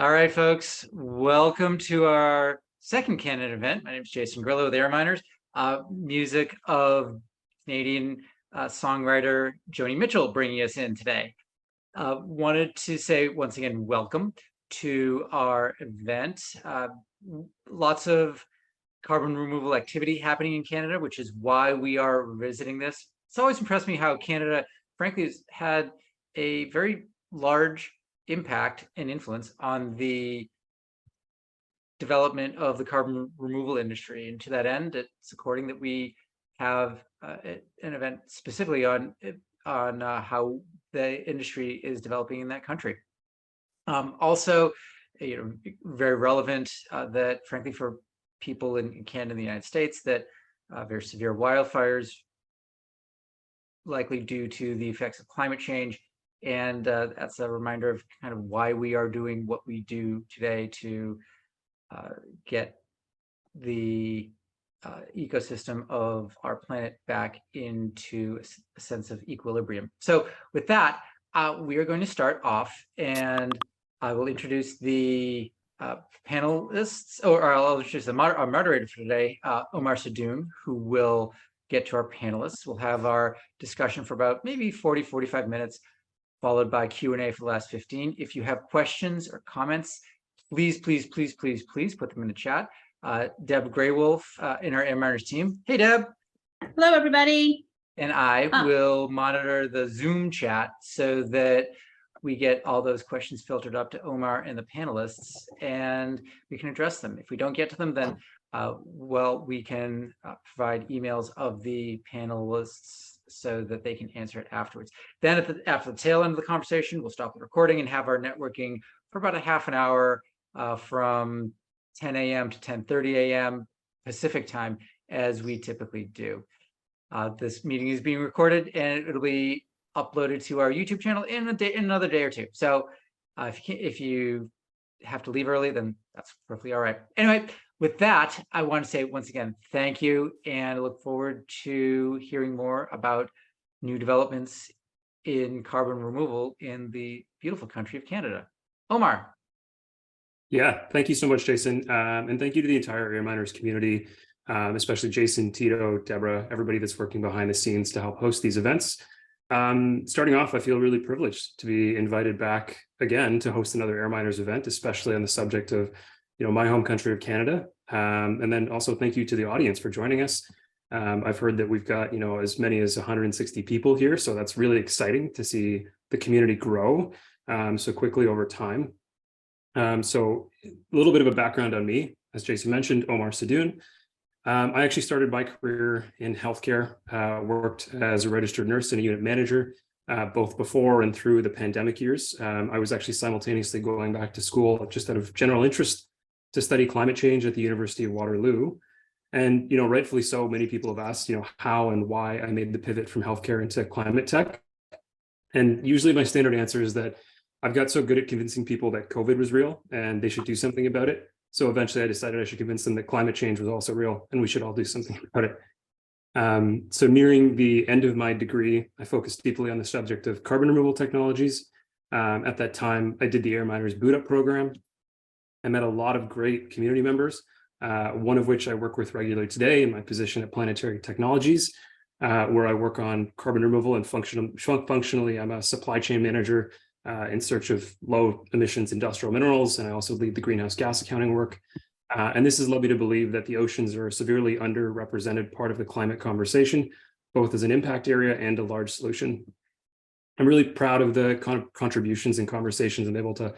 All right, folks, welcome to our second Canada event. My name is Jason Grillo with Air Miners. Music of Canadian songwriter Joni Mitchell bringing us in today. Wanted to say once again, welcome to our event. Lots of carbon removal activity happening in Canada, which is why we are revisiting this. It's always impressed me how Canada, frankly, has had a very large impact and influence on the development of the carbon removal industry. And to that end, it's according that we have an event specifically on how the industry is developing in that country. Also, very relevant that, frankly, for people in Canada and the United States, that very severe wildfires, likely due to the effects of climate change. And that's a reminder of kind of why we are doing what we do today to get the ecosystem of our planet back into a sense of equilibrium. So with that, we are going to start off, and I will introduce the panelists, or I'll introduce our moderator for today, Omar Sadoun, who will get to our panelists. We'll have our discussion for about maybe 40-45 minutes, followed by Q&A for the last 15. If you have questions or comments, please put them in the chat. Deb Graywolf in our Air Miners team. Hey, Deb. Hello, everybody. And I will monitor the Zoom chat so that we get all those questions filtered up to Omar and the panelists, and we can address them. If we don't get to them, then, well, we can provide emails of the panelists so that they can answer it afterwards. Then after the tail end of the conversation, we'll stop the recording and have our networking for about a half an hour from 10 a.m. to 10:30 a.m. Pacific time, as we typically do. This meeting is being recorded, and it'll be uploaded to our YouTube channel in another day or two. So if you have to leave early, then that's perfectly all right. Anyway, with that, I want to say once again, thank you, and I look forward to hearing more about new developments in carbon removal in the beautiful country of Canada. Omar. Yeah, thank you so much, Jason. And thank you to the entire Air Miners community, especially Jason, Tito, Deborah, everybody that's working behind the scenes to help host these events. Starting off, I feel really privileged to be invited back again to host another Air Miners event, especially on the subject of my home country of Canada. And then also thank you to the audience for joining us. I've heard that we've got as many as 160 people here, so that's really exciting to see the community grow so quickly over time. So a little bit of a background on me. As Jason mentioned, Omar Sadoun. I actually started my career in healthcare, worked as a registered nurse and a unit manager, both before and through the pandemic years. I was actually simultaneously going back to school just out of general interest to study climate change at the University of Waterloo. And, rightfully so, many people have asked, how and why I made the pivot from healthcare into climate tech. And usually my standard answer is that I've got so good at convincing people that COVID was real and they should do something about it. So eventually I decided I should convince them that climate change was also real and we should all do something about it. So nearing the end of my degree, I focused deeply on the subject of carbon removal technologies. At that time, I did the Air Miners Boot Up program. I met a lot of great community members, one of which I work with regularly today in my position at Planetary Technologies, where I work on carbon removal and functionally, I'm a supply chain manager in search of low emissions industrial minerals, and I also lead the greenhouse gas accounting work. And this has led me to believe that the oceans are a severely underrepresented part of the climate conversation, both as an impact area and a large solution. I'm really proud of the contributions and conversations I'm able to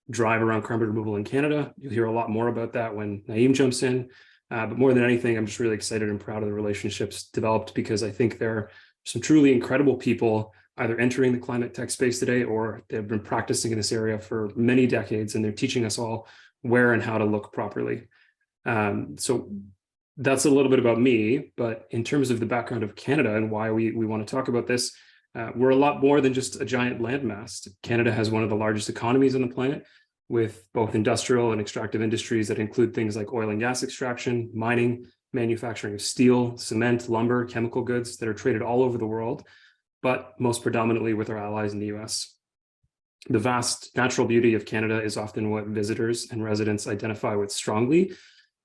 drive around carbon removal in Canada. You'll hear a lot more about that when Naeem jumps in. But more than anything, I'm just really excited and proud of the relationships developed, because I think there are some truly incredible people either entering the climate tech space today, or they've been practicing in this area for many decades, and they're teaching us all where and how to look properly. So that's a little bit about me, but in terms of the background of Canada and why we want to talk about this, we're a lot more than just a giant landmass. Canada has one of the largest economies on the planet, with both industrial and extractive industries that include things like oil and gas extraction, mining, manufacturing of steel, cement, lumber, chemical goods that are traded all over the world, but most predominantly with our allies in the US. The vast natural beauty of Canada is often what visitors and residents identify with strongly.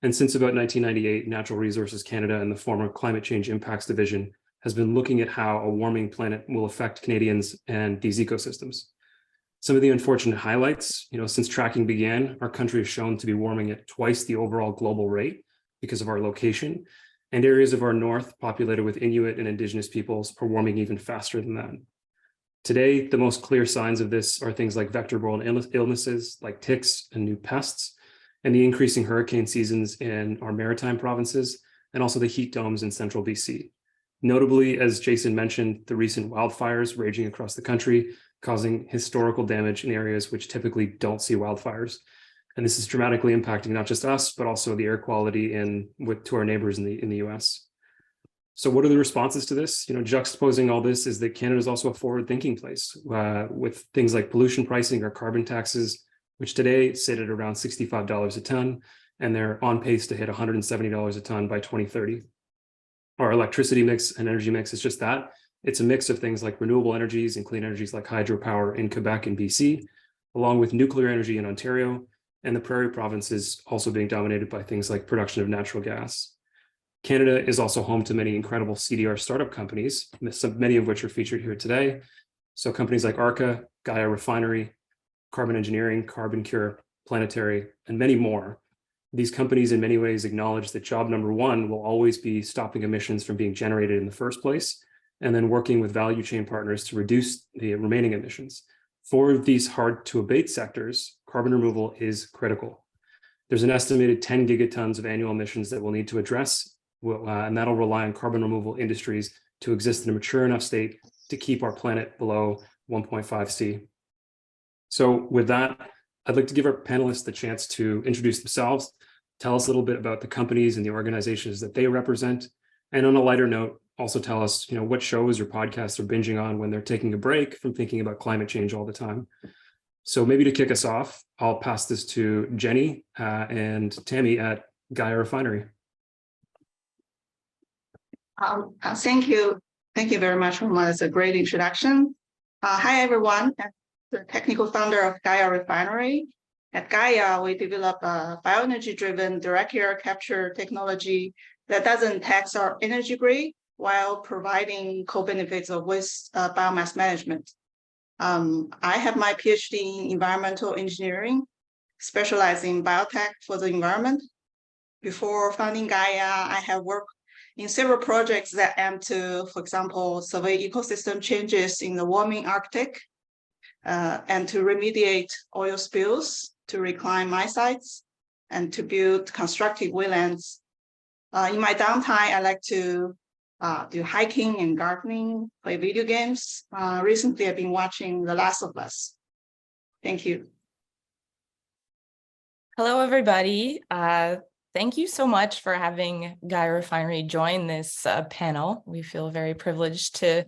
And since about 1998, Natural Resources Canada and the former Climate Change Impacts Division has been looking at how a warming planet will affect Canadians and these ecosystems. Some of the unfortunate highlights, since tracking began, our country is shown to be warming at twice the overall global rate because of our location, and areas of our north populated with Inuit and Indigenous peoples are warming even faster than that. Today, the most clear signs of this are things like vector-borne illnesses like ticks and new pests, and the increasing hurricane seasons in our maritime provinces, and also the heat domes in central BC. Notably, as Jason mentioned, the recent wildfires raging across the country, causing historical damage in areas which typically don't see wildfires. And this is dramatically impacting not just us, but also the air quality to our neighbors in the US. So what are the responses to this? Juxtaposing all this is that Canada is also a forward-thinking place with things like pollution pricing or carbon taxes, which today sit at around $65 a ton, and they're on pace to hit $170 a ton by 2030. Our electricity mix and energy mix is just that. It's a mix of things like renewable energies and clean energies like hydropower in Quebec and BC, along with nuclear energy in Ontario, and the prairie provinces also being dominated by things like production of natural gas. Canada is also home to many incredible CDR startup companies, many of which are featured here today. So companies like Arca, Gaia Refinery, Carbon Engineering, CarbonCure, Planetary, and many more. These companies in many ways acknowledge that job number one will always be stopping emissions from being generated in the first place, and then working with value chain partners to reduce the remaining emissions. For these hard to abate sectors, carbon removal is critical. There's an estimated 10 gigatons of annual emissions that we'll need to address, and that'll rely on carbon removal industries to exist in a mature enough state to keep our planet below 1.5 C. So with that, I'd like to give our panelists the chance to introduce themselves, tell us a little bit about the companies and the organizations that they represent, and on a lighter note, also tell us, what shows or podcasts they're binging on when they're taking a break from thinking about climate change all the time. So maybe to kick us off, I'll pass this to Jenny and Tammy at Gaia Refinery. Thank you. Thank you very much, Roman. It's a great introduction. Hi, everyone. I'm the technical founder of Gaia Refinery. At Gaia, we develop a bioenergy-driven direct air capture technology that doesn't tax our energy grid while providing co-benefits of waste biomass management. I have my PhD in environmental engineering, specializing in biotech for the environment. Before founding Gaia, I have worked in several projects that aim to, for example, survey ecosystem changes in the warming Arctic, and to remediate oil spills, to reclaim mine sites, and to build constructive wetlands. In my downtime, I like to do hiking and gardening, play video games. Recently, I've been watching The Last of Us. Thank you. Hello, everybody. Thank you so much for having Gaia Refinery join this panel. We feel very privileged to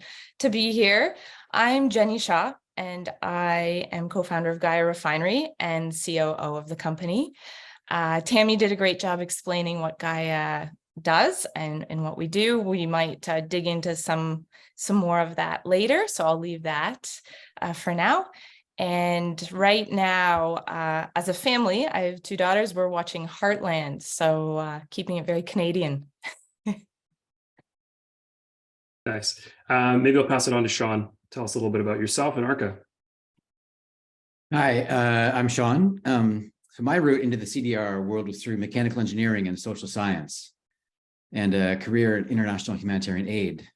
be here. I'm Jenny Shaw, and I am co-founder of Gaia Refinery and COO of the company. Tammy did a great job explaining what Gaia does and what we do. We might dig into some more of that later, so I'll leave that for now. And right now, as a family, I have 2 daughters. We're watching Heartland, so keeping it very Canadian. Nice. Maybe I'll pass it on to Sean. Tell us a little bit about yourself and Arca. Hi, I'm Sean. So my route into the CDR world was through mechanical engineering and social science, and a career in international humanitarian aid,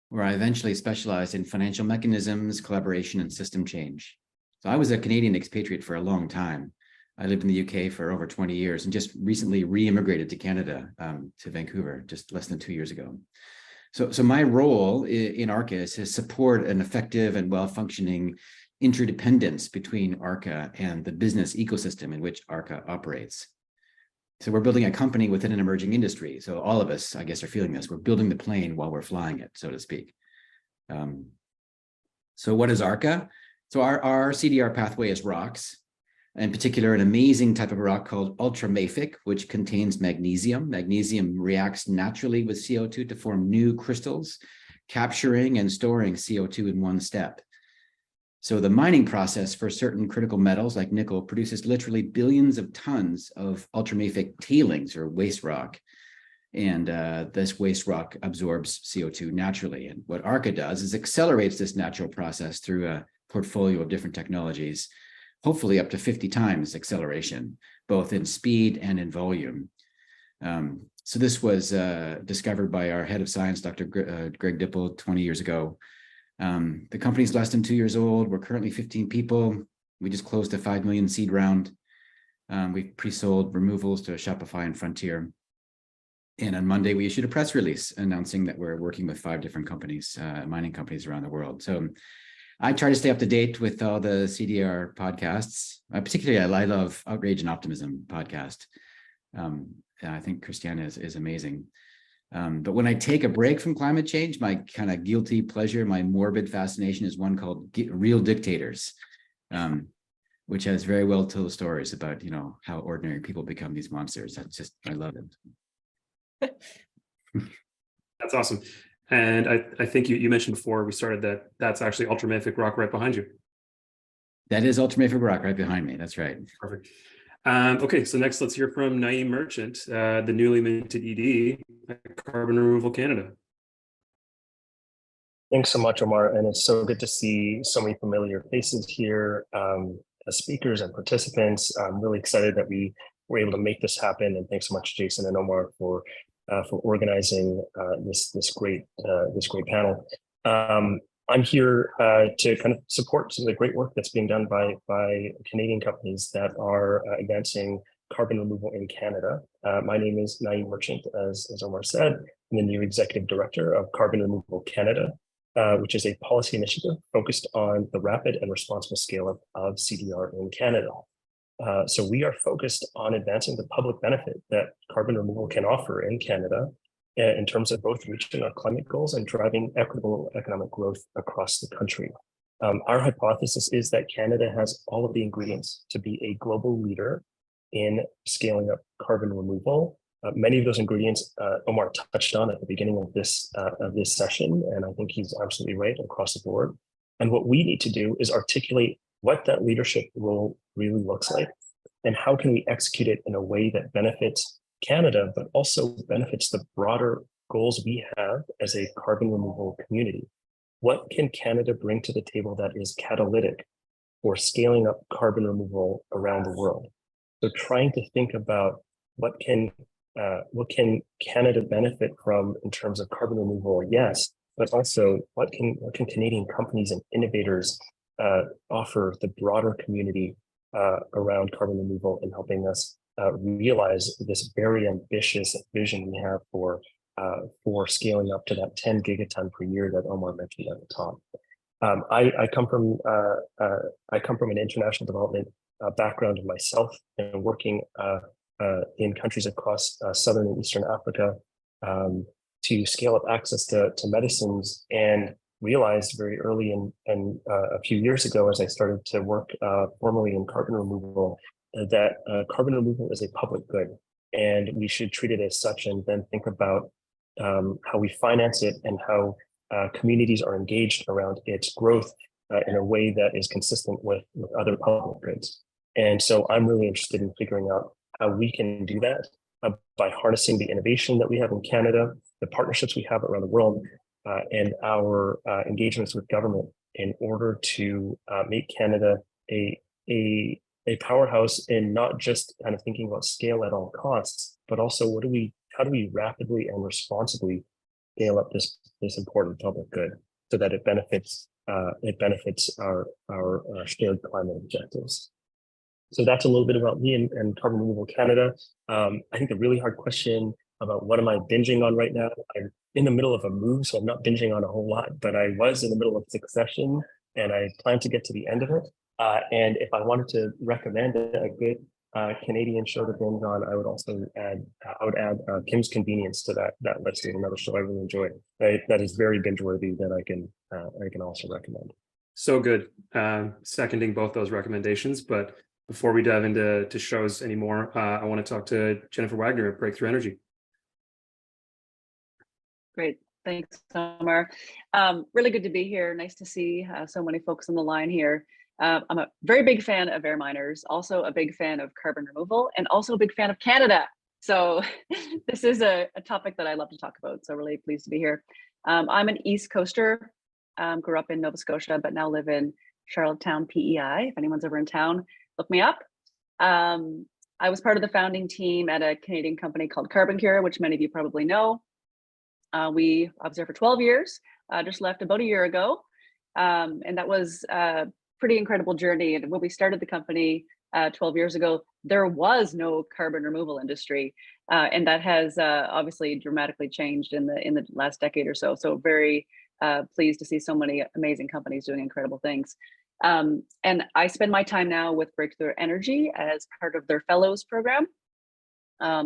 where I eventually specialized in financial mechanisms, collaboration, and system change. So I was a Canadian expatriate for a long time. I lived in the UK for over 20 years and just recently re-immigrated to Canada, to Vancouver, just less than 2 years ago. So my role in Arca is to support an effective and well-functioning interdependence between Arca and the business ecosystem in which Arca operates. So we're building a company within an emerging industry. So all of us, I guess, are feeling this. We're building the plane while we're flying it, so to speak. So what is Arca? So our CDR pathway is rocks, in particular, an amazing type of rock called ultramafic, which contains magnesium. Magnesium reacts naturally with CO2 to form new crystals, capturing and storing CO2 in one step. So the mining process for certain critical metals like nickel produces literally billions of tons of ultramafic tailings or waste rock. And this waste rock absorbs CO2 naturally. And what ARCA does is accelerates this natural process through a portfolio of different technologies, hopefully up to 50 times acceleration, both in speed and in volume. So this was discovered by our head of science, Dr. Greg Dipple, 20 years ago. The company's less than 2 years old. We're currently 15 people. We just closed a 5 million seed round. We've pre-sold removals to Shopify and Frontier. And on Monday, we issued a press release announcing that we're working with 5 different companies, mining companies around the world. So I try to stay up to date with all the CDR podcasts. Particularly, I love Outrage and Optimism podcast. I think Christiana is amazing. But when I take a break from climate change, my kind of guilty pleasure, my morbid fascination is one called Real Dictators, which has very well told stories about, how ordinary people become these monsters. I love it. That's awesome. And I think you mentioned before we started that's actually ultramafic rock right behind you. That is ultramafic rock right behind me. That's right. Perfect. Okay, so next let's hear from Naeem Merchant, the newly minted ED at Carbon Removal Canada. Thanks so much, Omar. And it's so good to see so many familiar faces here as speakers and participants. I'm really excited that we were able to make this happen. And thanks so much, Jason and Omar, for organizing this great panel. I'm here to kind of support some of the great work that's being done by Canadian companies that are advancing carbon removal in Canada. My name is Naeem Merchant, as Omar said. I'm the new executive director of Carbon Removal Canada, which is a policy initiative focused on the rapid and responsible scale of CDR in Canada. So we are focused on advancing the public benefit that carbon removal can offer in Canada in terms of both reaching our climate goals and driving equitable economic growth across the country. Our hypothesis is that Canada has all of the ingredients to be a global leader in scaling up carbon removal. Many of those ingredients Omar touched on at the beginning of this session, and I think he's absolutely right across the board. And what we need to do is articulate what that leadership role really looks like, and how can we execute it in a way that benefits Canada, but also benefits the broader goals we have as a carbon removal community. What can Canada bring to the table that is catalytic for scaling up carbon removal around the world? So trying to think about what can Canada benefit from in terms of carbon removal, yes, but also what can Canadian companies and innovators offer the broader community around carbon removal and helping us realize this very ambitious vision we have for scaling up to that 10 gigaton per year that Omar mentioned at the top. I come from an international development background myself, and working in countries across Southern and Eastern Africa to scale up access to medicines, and realized very early and a few years ago, as I started to work formally in carbon removal, that carbon removal is a public good, and we should treat it as such, and then think about how we finance it and how communities are engaged around its growth in a way that is consistent with other public goods. And so I'm really interested in figuring out how we can do that by harnessing the innovation that we have in Canada, the partnerships we have around the world, and our engagements with government in order to make Canada a powerhouse in not just kind of thinking about scale at all costs, but also how do we rapidly and responsibly scale up this important public good so that it benefits our shared climate objectives. So that's a little bit about me and Carbon Removal Canada. I think the really hard question about what am I binging on right now? I'm in the middle of a move, so I'm not binging on a whole lot, but I was in the middle of Succession, and I plan to get to the end of it. And if I wanted to recommend a good Canadian show to binge on, I would add Kim's Convenience to that list. Is another show I really enjoyed. That is very binge worthy that I can also recommend. So good. Seconding both those recommendations. But before we dive into shows anymore, I want to talk to Jennifer Wagner at Breakthrough Energy. Great. Thanks, Omar. Really good to be here. Nice to see so many folks on the line here. I'm a very big fan of air miners, also a big fan of carbon removal, and also a big fan of Canada. So this is a topic that I love to talk about. So really pleased to be here. I'm an East Coaster, grew up in Nova Scotia, but now live in Charlottetown, PEI. If anyone's ever in town, look me up. I was part of the founding team at a Canadian company called CarbonCure, which many of you probably know. I was there for 12 years, just left about a year ago. And that was a pretty incredible journey. And when we started the company 12 years ago, there was no carbon removal industry. And that has obviously dramatically changed in the last decade or so. So very pleased to see so many amazing companies doing incredible things. And I spend my time now with Breakthrough Energy as part of their fellows program.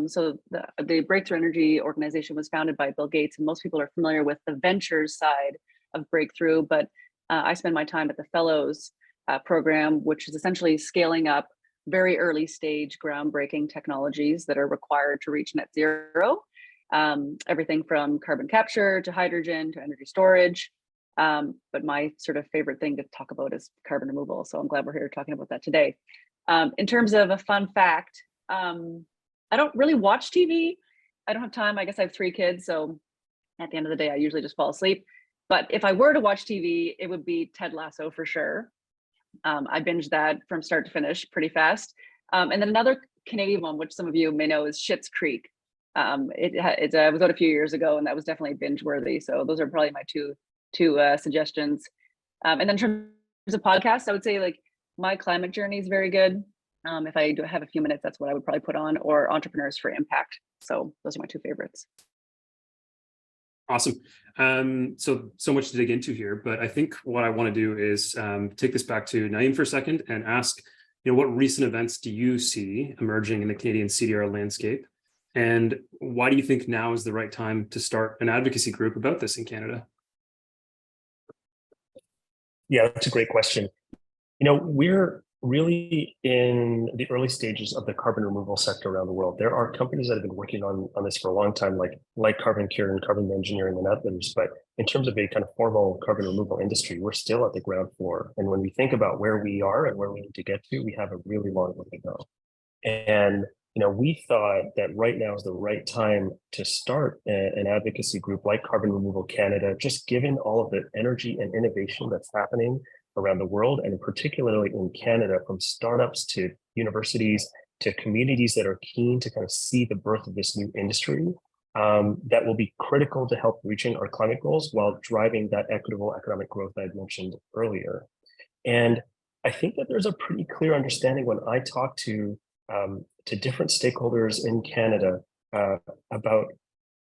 So the Breakthrough Energy organization was founded by Bill Gates, and most people are familiar with the ventures side of Breakthrough, but I spend my time at the fellows program, which is essentially scaling up very early stage groundbreaking technologies that are required to reach net zero. Everything from carbon capture to hydrogen to energy storage. But my sort of favorite thing to talk about is carbon removal. So I'm glad we're here talking about that today. In terms of a fun fact, I don't really watch TV. I don't have time. I guess I have 3 kids. So at the end of the day, I usually just fall asleep. But if I were to watch TV, it would be Ted Lasso for sure. I binged that from start to finish pretty fast. And then another Canadian one, which some of you may know, is Schitt's Creek. It was out a few years ago, and that was definitely binge worthy. So those are probably my two suggestions. And then in terms of podcasts, I would say like My Climate Journey is very good. If I do have a few minutes, that's what I would probably put on, or Entrepreneurs for Impact. So those are my 2 favorites. Awesome. So much to dig into here, but I think what I want to do is take this back to Naeem for a second and ask, what recent events do you see emerging in the Canadian CDR landscape? And why do you think now is the right time to start an advocacy group about this in Canada? Yeah, that's a great question. We're really in the early stages of the carbon removal sector around the world. There are companies that have been working on this for a long time, like CarbonCure and Carbon Engineering and others. But in terms of a kind of formal carbon removal industry, we're still at the ground floor. And when we think about where we are and where we need to get to, we have a really long way to go. And we thought that right now is the right time to start an advocacy group like Carbon Removal Canada, just given all of the energy and innovation that's happening around the world, and particularly in Canada, from startups to universities to communities that are keen to kind of see the birth of this new industry that will be critical to help reaching our climate goals while driving that equitable economic growth I mentioned earlier. And I think that there's a pretty clear understanding when I talk to different stakeholders in Canada about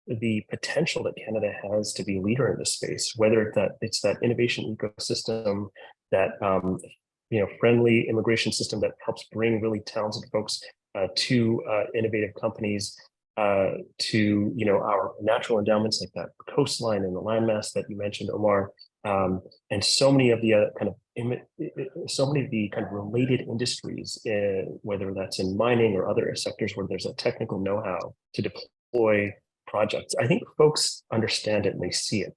the potential that Canada has to be a leader in this space, whether it's that innovation ecosystem, that friendly immigration system that helps bring really talented folks to innovative companies, to our natural endowments like that coastline and the landmass that you mentioned, Omar, and so many of the kind of related industries, whether that's in mining or other sectors where there's a technical know-how to deploy projects. I think folks understand it and they see it.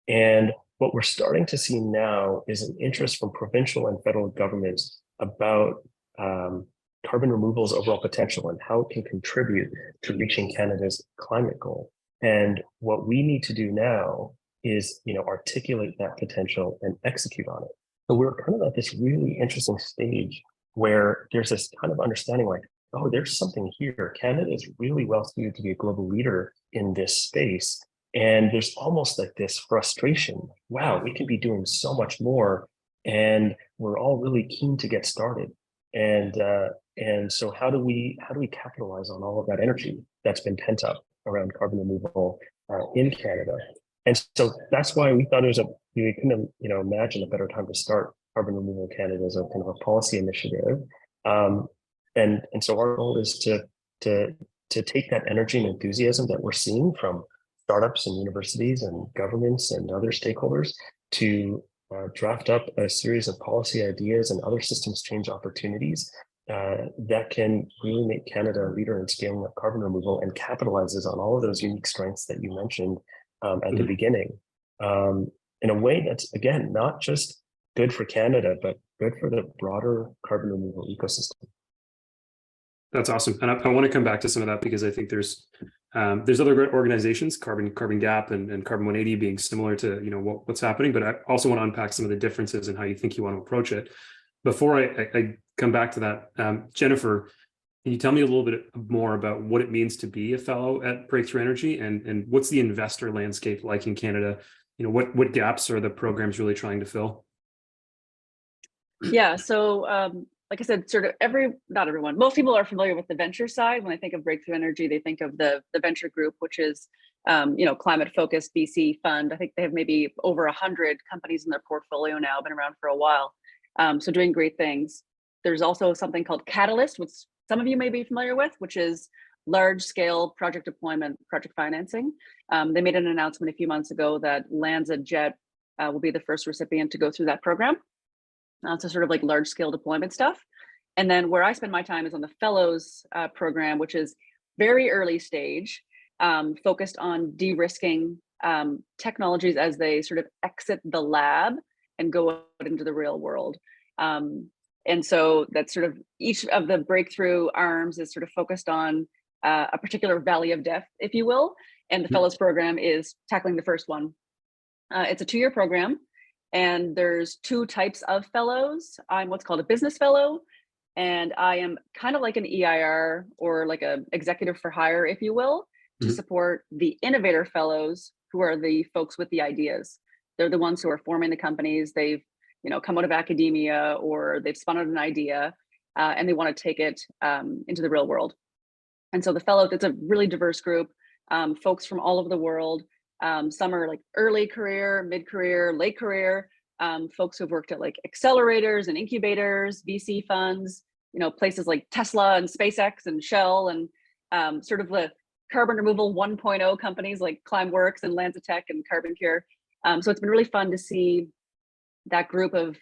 And what we're starting to see now is an interest from provincial and federal governments about carbon removal's overall potential and how it can contribute to reaching Canada's climate goal. And what we need to do now is, articulate that potential and execute on it. So we're kind of at this really interesting stage where there's this kind of understanding like, oh, there's something here. Canada is really well suited to be a global leader in this space. And there's almost like this frustration. Wow, we can be doing so much more. And we're all really keen to get started. And so how do we capitalize on all of that energy that's been pent up around carbon removal in Canada? And so that's why we thought we couldn't imagine a better time to start Carbon Removal Canada as a kind of a policy initiative. And so our goal is to take that energy and enthusiasm that we're seeing from startups and universities and governments and other stakeholders to draft up a series of policy ideas and other systems change opportunities that can really make Canada a leader in scaling up carbon removal and capitalizes on all of those unique strengths that you mentioned at the beginning, in a way that's, again, not just good for Canada, but good for the broader carbon removal ecosystem. That's awesome. And I want to come back to some of that because I think there's other great organizations, Carbon Gap and Carbon 180 being similar to, you know, what's happening, but I also want to unpack some of the differences in how you think you want to approach it. Before I come back to that, Jennifer, can you tell me a little bit more about what it means to be a fellow at Breakthrough Energy and what's the investor landscape like in Canada? You know, what gaps are the programs really trying to fill? Yeah, so like I said, sort of not everyone, most people are familiar with the venture side. When I think of Breakthrough Energy, they think of the venture group, which is, you know, climate focused VC fund. I think they have maybe over 100 companies in their portfolio now, been around for a while. So doing great things. There's also something called Catalyst, which some of you may be familiar with, which is large scale project deployment, project financing. They made an announcement a few months ago that LanzaJet will be the first recipient to go through that program. So sort of like large scale deployment stuff. And then where I spend my time is on the fellows program, which is very early stage, focused on de-risking technologies as they sort of exit the lab and go out into the real world. And so that's sort of each of the breakthrough arms is sort of focused on a particular valley of death, if you will. And the fellows program is tackling the first one. It's a 2-year program. And there's 2 types of fellows. I'm what's called a business fellow, and I am kind of like an EIR or like a executive for hire, if you will, to support the innovator fellows, who are the folks with the ideas. They're the ones who are forming the companies. They've, you know, come out of academia or they've spun out an idea and they want to take it into the real world. And so the fellows, it's a really diverse group, folks from all over the world. Some are like early career, mid-career, late career, folks who've worked at like accelerators and incubators, VC funds, you know, places like Tesla and SpaceX and Shell and sort of the carbon removal 1.0 companies like Climeworks and LanzaTech and CarbonCure. So it's been really fun to see that group of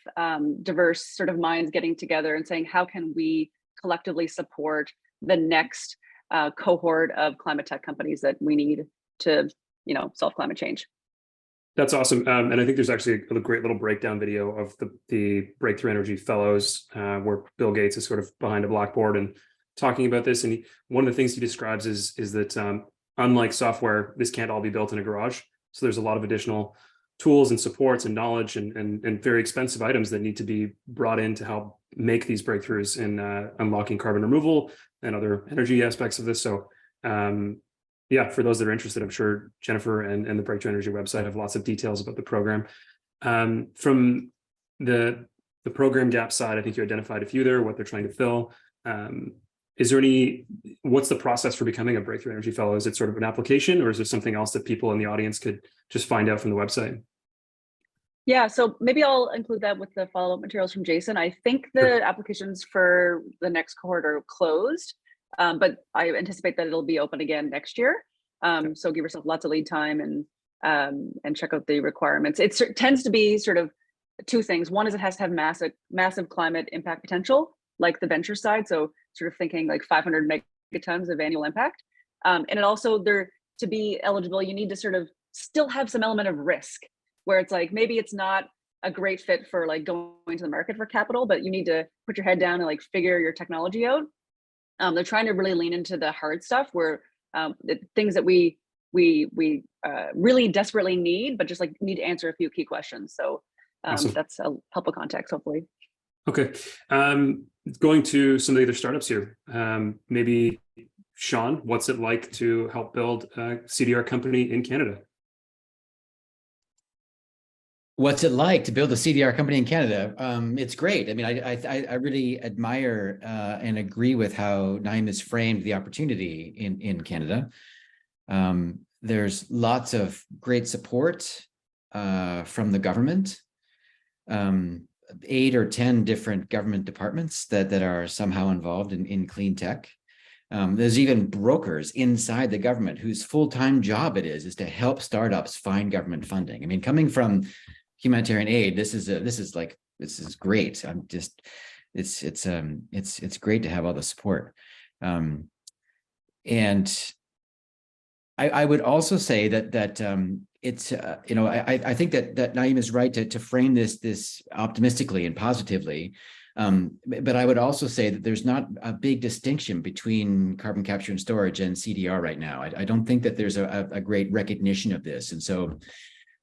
diverse sort of minds getting together and saying, how can we collectively support the next cohort of climate tech companies that we need to, you know, solve climate change. That's awesome. And I think there's actually a great little breakdown video of the Breakthrough Energy Fellows where Bill Gates is sort of behind a blackboard and talking about this. And one of the things he describes is that unlike software, this can't all be built in a garage. So there's a lot of additional tools and supports and knowledge and very expensive items that need to be brought in to help make these breakthroughs in unlocking carbon removal and other energy aspects of this. So yeah, for those that are interested, I'm sure Jennifer and the Breakthrough Energy website have lots of details about the program. From the program gap side, I think you identified a few there, what they're trying to fill. Is there what's the process for becoming a Breakthrough Energy Fellow? Is it sort of an application, or is there something else that people in the audience could just find out from the website? Yeah, so maybe I'll include that with the follow-up materials from Jason. I think the applications for the next cohort are closed, but I anticipate that it'll be open again next year. So give yourself lots of lead time and check out the requirements. It tends to be sort of 2 things. One is it has to have massive climate impact potential, like the venture side. So sort of thinking like 500 megatons of annual impact. And it also, to be eligible, you need to sort of still have some element of risk, where it's like, maybe it's not a great fit for like going to the market for capital, but you need to put your head down and like figure your technology out. They're trying to really lean into the hard stuff, where the things that we really desperately need, but just like need to answer a few key questions. So Awesome. That's a helpful context, hopefully. Okay. Going to some of the other startups here. Maybe Sean, what's it like to help build a CDR company in Canada? What's it like to build a CDR company in Canada? It's great. I mean, I really admire and agree with how Naeem has framed the opportunity in Canada. There's lots of great support from the government. 8 or 10 different government departments that are somehow involved in clean tech. There's even brokers inside the government whose full-time job it is to help startups find government funding. I mean, coming from humanitarian aid, this is great. It's great to have all the support. And I would also say that it's you know, I think that Naeem is right to frame this optimistically and positively. But I would also say that there's not a big distinction between carbon capture and storage and CDR right now. I don't think that there's a great recognition of this, and so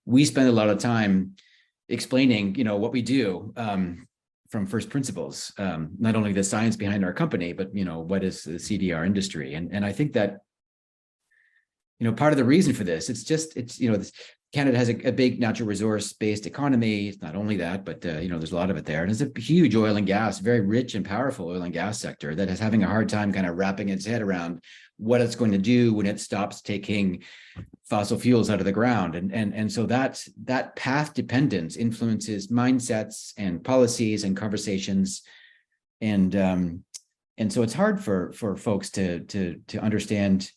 we spend a lot of time explaining, you know, what we do from first principles, not only the science behind our company, but you know, what is the CDR industry, and I think that, you know, part of the reason for this, it's you know, Canada has a big natural resource based economy. It's not only that, but you know, there's a lot of it there, and it's a huge oil and gas, very rich and powerful oil and gas sector that is having a hard time kind of wrapping its head around what it's going to do when it stops taking fossil fuels out of the ground, and so that path dependence influences mindsets and policies and conversations, and so it's hard for folks to understand.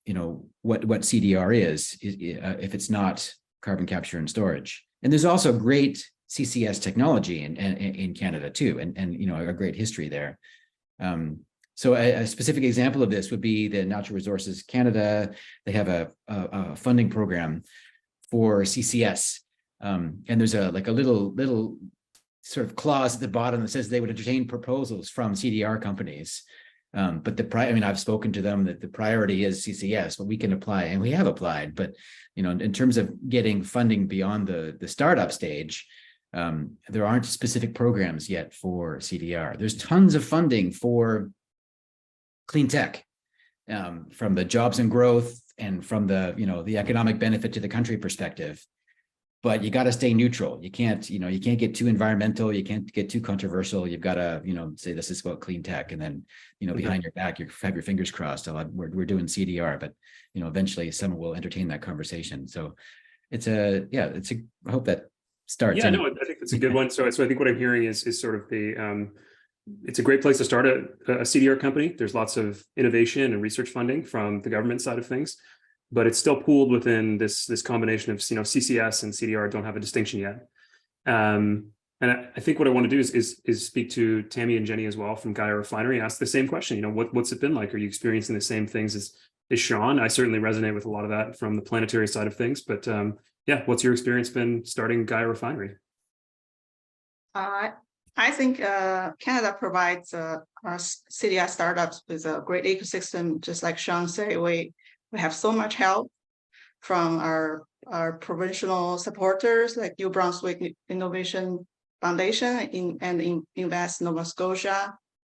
You know, what CDR is if it's not carbon capture and storage. And there's also great CCS technology in Canada too, and you know, a great history there. So a specific example of this would be the Natural Resources Canada. They have a funding program for CCS, and there's a little sort of clause at the bottom that says they would entertain proposals from CDR companies. But I mean, I've spoken to them that the priority is CCS, but we can apply, and we have applied. But you know, in terms of getting funding beyond the startup stage, there aren't specific programs yet for CDR. There's tons of funding for clean tech, from the jobs and growth and from the, you know, the economic benefit to the country perspective. But you got to stay neutral. You can't get too environmental. You can't get too controversial. You've got to, you know, say this is about clean tech, and then, you know, behind your back, you have your fingers crossed. We're doing CDR, but you know, eventually someone will entertain that conversation. So I hope that starts. Yeah, no, I think that's a good one. So I think what I'm hearing is sort of it's a great place to start a CDR company. There's lots of innovation and research funding from the government side of things, but it's still pooled within this combination of, you know, CCS and CDR don't have a distinction yet. And I think what I want to do is speak to Tammy and Jenny as well from Gaia Refinery and ask the same question. You know, what's it been like? Are you experiencing the same things as Sean? I certainly resonate with a lot of that from the planetary side of things. But yeah, what's your experience been starting Gaia Refinery? I think Canada provides our CDR startups with a great ecosystem. Just like Sean said, we have so much help from our provincial supporters like New Brunswick Innovation Foundation and Invest Nova Scotia.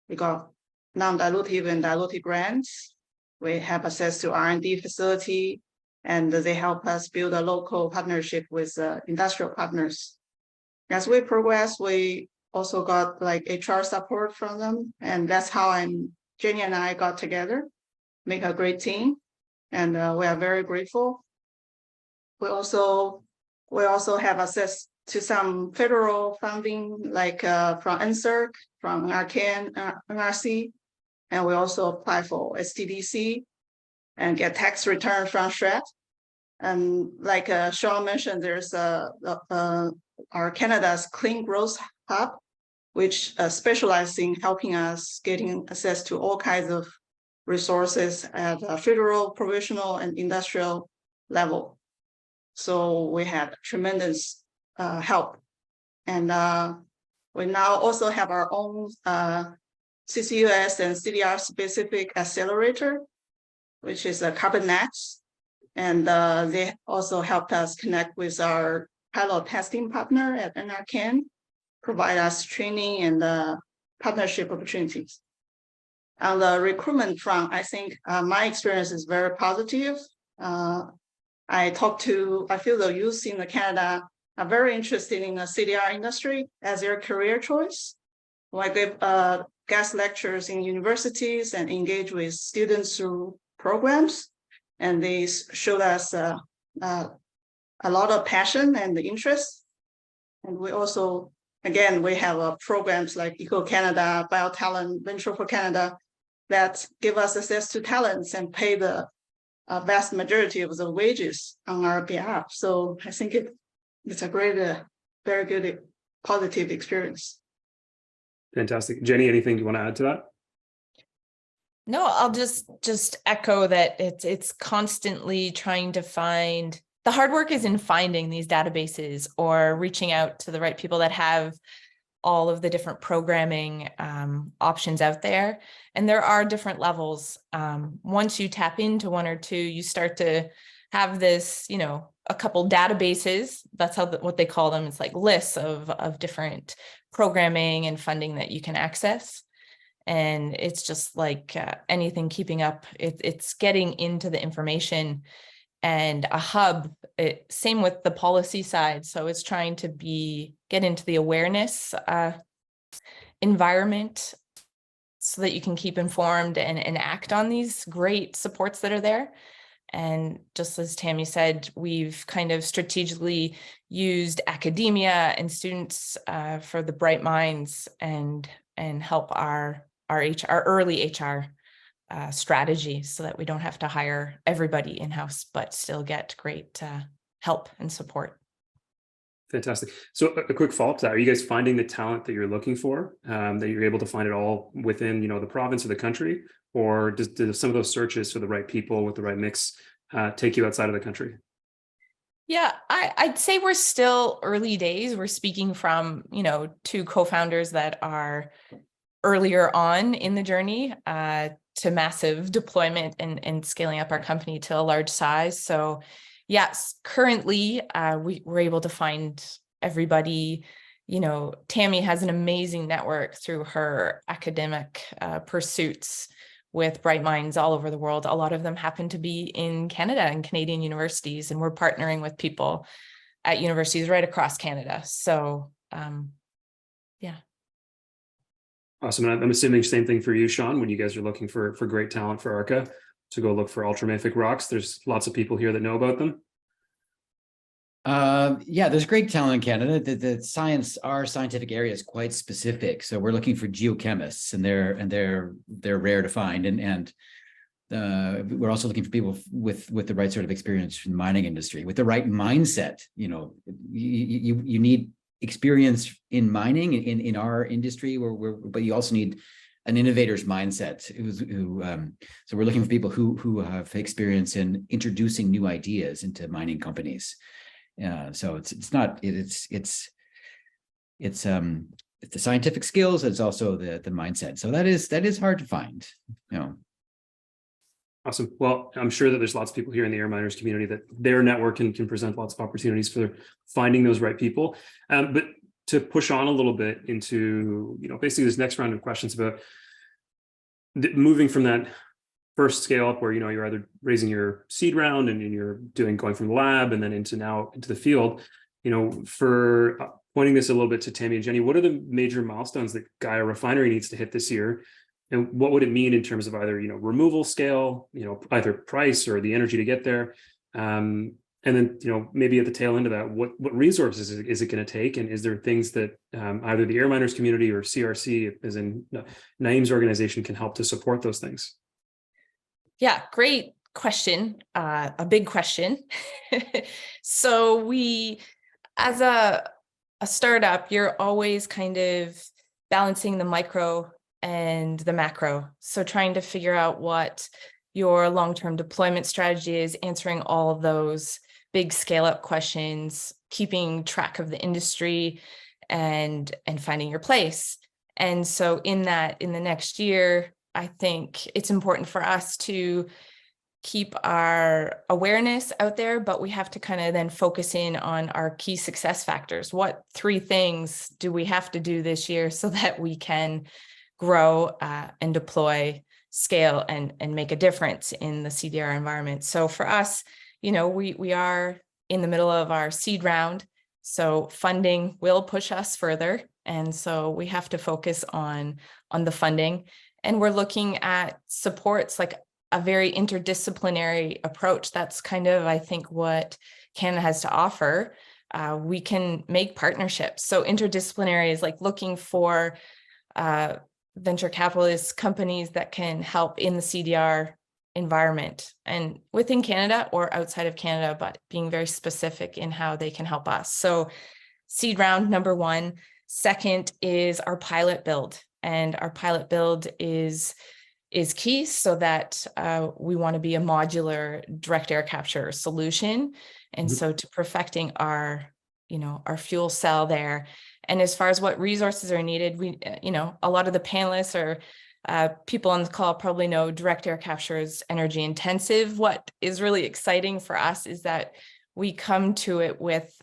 We got non-dilutive and dilutive grants. We have access to R&D facility, and they help us build a local partnership with industrial partners. As we progress, we also got like HR support from them, and that's how Jenny and I got together, make a great team, and we are very grateful. We also have access to some federal funding, like from NSERC, from NRC, and we also apply for STDC and get tax return from SHRED. And like Sean mentioned, there's our Canada's Clean Growth Hub, which specializes in helping us getting access to all kinds of resources at a federal, provincial, and industrial level. So we had tremendous help. And we now also have our own CCUS and CDR specific accelerator, which is a CarbonNext. And they also helped us connect with our pilot testing partner at NRCan, provide us training and partnership opportunities. On the recruitment front, I think my experience is very positive. I feel the youth in Canada are very interested in the CDR industry as their career choice. I give guest lectures in universities and engage with students through programs, and they showed us a lot of passion and interest. And we also, again, we have programs like Eco Canada, BioTalent, Venture for Canada that give us access to talents and pay the vast majority of the wages on our behalf. So I think it's a great, very good, positive experience. Fantastic. Jenny, anything you want to add to that? No, I'll just echo that it's constantly trying to find, the hard work is in finding these databases or reaching out to the right people that have all of the different programming options out there. And there are different levels. Once you tap into one or two, you start to have this, you know, a couple databases. That's how what they call them. It's like lists of different programming and funding that you can access. And it's just like anything keeping up, it's getting into the information and a hub, same with the policy side. So it's trying to get into the awareness environment so that you can keep informed and act on these great supports that are there. And just as Tammy said, we've kind of strategically used academia and students for the Bright Minds and help our early HR strategy so that we don't have to hire everybody in-house, but still get great help and support. Fantastic. So a quick follow-up to that, are you guys finding the talent that you're looking for, that you're able to find it all within, you know, the province or the country, or do some of those searches for the right people with the right mix take you outside of the country? Yeah, I'd say we're still early days. We're speaking from, you know, two co-founders that are earlier on in the journey to massive deployment and scaling up our company to a large size. So yes, currently we're able to find everybody. You know, Tammy has an amazing network through her academic pursuits with Bright Minds all over the world. A lot of them happen to be in Canada and Canadian universities, and we're partnering with people at universities right across Canada. So yeah. Awesome. And I'm assuming same thing for you, Sean, when you guys are looking for great talent for ARCA to go look for ultramafic rocks. There's lots of people here that know about them. Yeah, there's great talent in Canada. Our scientific area is quite specific. So we're looking for geochemists, and they're rare to find. And we're also looking for people with the right sort of experience from the mining industry, with the right mindset. You know, you need experience in mining in our industry, but you also need an innovator's mindset. So we're looking for people who have experience in introducing new ideas into mining companies. So it's the scientific skills. It's also the mindset. So that is hard to find. You know. Awesome. Well, I'm sure that there's lots of people here in the Air Miners community that their network can present lots of opportunities for finding those right people. But to push on a little bit into, you know, basically this next round of questions about moving from that first scale up where, you know, you're either raising your seed round and you're going from the lab and then into the field, you know, for pointing this a little bit to Tammy and Jenny, what are the major milestones that Gaia Refinery needs to hit this year? And what would it mean in terms of either, you know, removal scale, you know, either price or the energy to get there? And then, you know, maybe at the tail end of that, what resources is it going to take? And is there things that either the Air Miners community or CRC, as in Naeem's organization, can help to support those things? Yeah, great question. A big question. So we, as a startup, you're always kind of balancing the micro and the macro. So trying to figure out what your long-term deployment strategy is, answering all of those big scale-up questions, keeping track of the industry and finding your place. And so in the next year, I think it's important for us to keep our awareness out there, but we have to kind of then focus in on our key success factors. What 3 things do we have to do this year so that we can grow and deploy, scale, and make a difference in the CDR environment? So for us, you know, we are in the middle of our seed round, so funding will push us further. And so we have to focus on the funding. And we're looking at supports, like a very interdisciplinary approach. That's kind of, I think, what Canada has to offer. We can make partnerships. So interdisciplinary is like looking for venture capitalist companies that can help in the CDR environment and within Canada or outside of Canada, but being very specific in how they can help us. So seed round, number 1. Second is our pilot build. And our pilot build is is key, so that we want to be a modular direct air capture solution. And so to perfecting our, our fuel cell there. And as far as what resources are needed, we, a lot of the panelists or people on the call probably know direct air capture is energy intensive. What is really exciting for us is that we come to it with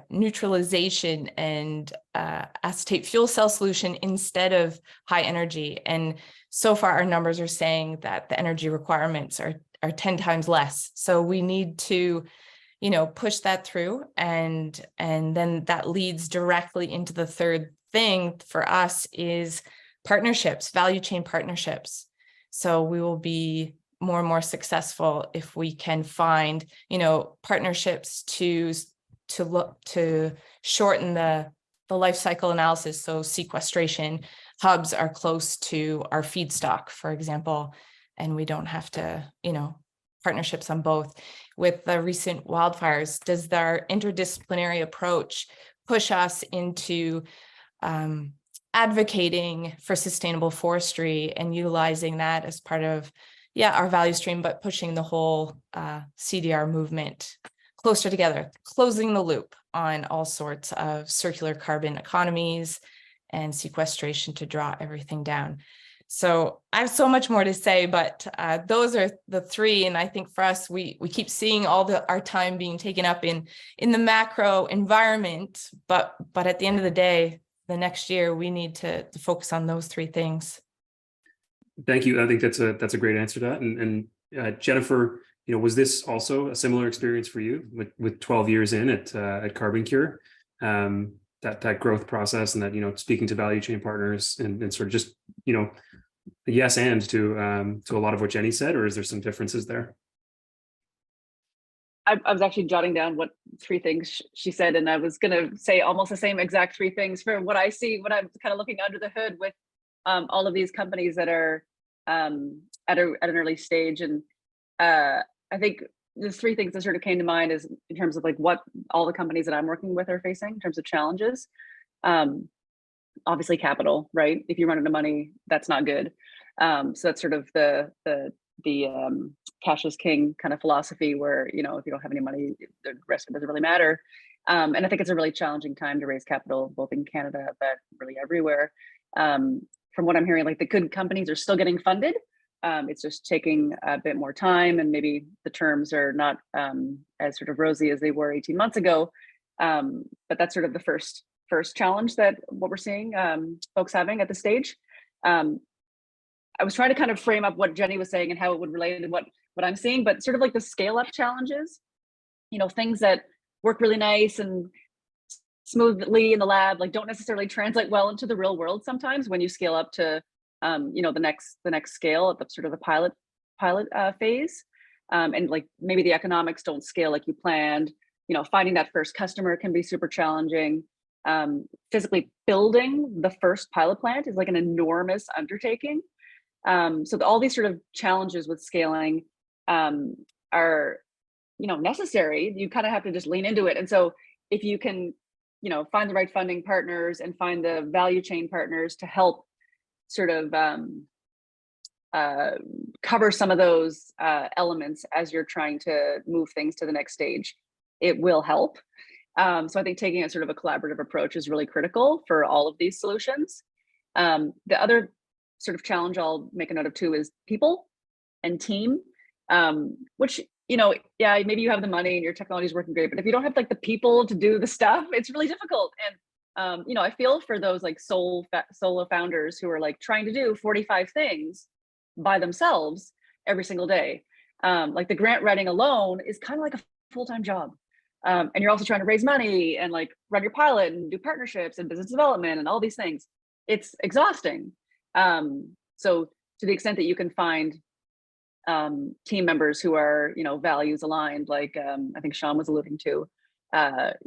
neutralization and acetate fuel cell solution instead of high energy. And so far our numbers are saying that the energy requirements are 10 times less. So we need to, push that through. And then that leads directly into the third thing for us is partnerships, value chain partnerships. So we will be more and more successful if we can find, partnerships to shorten the life cycle analysis. So sequestration hubs are close to our feedstock, for example, and we don't have to, partnerships on both. With the recent wildfires, does our interdisciplinary approach push us into advocating for sustainable forestry and utilizing that as part of our value stream, but pushing the whole CDR movement closer together, closing the loop on all sorts of circular carbon economies and sequestration to draw everything down. So I have so much more to say, but those are the three. And I think for us, we keep seeing our time being taken up in the macro environment, but at the end of the day, the next year, we need to focus on those three things. Thank you. I think that's a great answer to that. And Jennifer, was this also a similar experience for you with 12 years in at Carbon Cure? That growth process and that, speaking to value chain partners and sort of just, yes and to a lot of what Jenny said, or is there some differences there? I was actually jotting down what three things she said, and I was going to say almost the same exact three things for what I see when I'm kind of looking under the hood with all of these companies that are at an early stage. And I think the three things that sort of came to mind is in terms of like what all the companies that I'm working with are facing in terms of challenges. Obviously capital, right? If you run out of money, that's not good. So that's sort of the cash is king kind of philosophy where, if you don't have any money, the rest of it doesn't really matter. And I think it's a really challenging time to raise capital, both in Canada, but really everywhere. From what I'm hearing, like the good companies are still getting funded. It's just taking a bit more time, and maybe the terms are not as sort of rosy as they were 18 months ago. But that's sort of the first challenge that what we're seeing folks having at this stage. I was trying to kind of frame up what Jenny was saying and how it would relate to what I'm seeing, but sort of like the scale up challenges, things that work really nice and smoothly in the lab, like don't necessarily translate well into the real world sometimes when you scale up to, the next scale at the sort of the pilot phase. And like maybe the economics don't scale like you planned, finding that first customer can be super challenging. Physically building the first pilot plant is like an enormous undertaking. So all these sort of challenges with scaling are, necessary. You kind of have to just lean into it. And so if you can, find the right funding partners and find the value chain partners to help sort of cover some of those elements as you're trying to move things to the next stage, it will help. So I think taking a sort of a collaborative approach is really critical for all of these solutions. The other sort of challenge I'll make a note of too is people and team, which, maybe you have the money and your technology is working great, but if you don't have like the people to do the stuff, it's really difficult. And, I feel for those like solo founders who are like trying to do 45 things by themselves every single day. Like the grant writing alone is kind of like a full-time job. And you're also trying to raise money and like run your pilot and do partnerships and business development and all these things. It's exhausting. So to the extent that you can find team members who are, values aligned, like I think Sean was alluding to,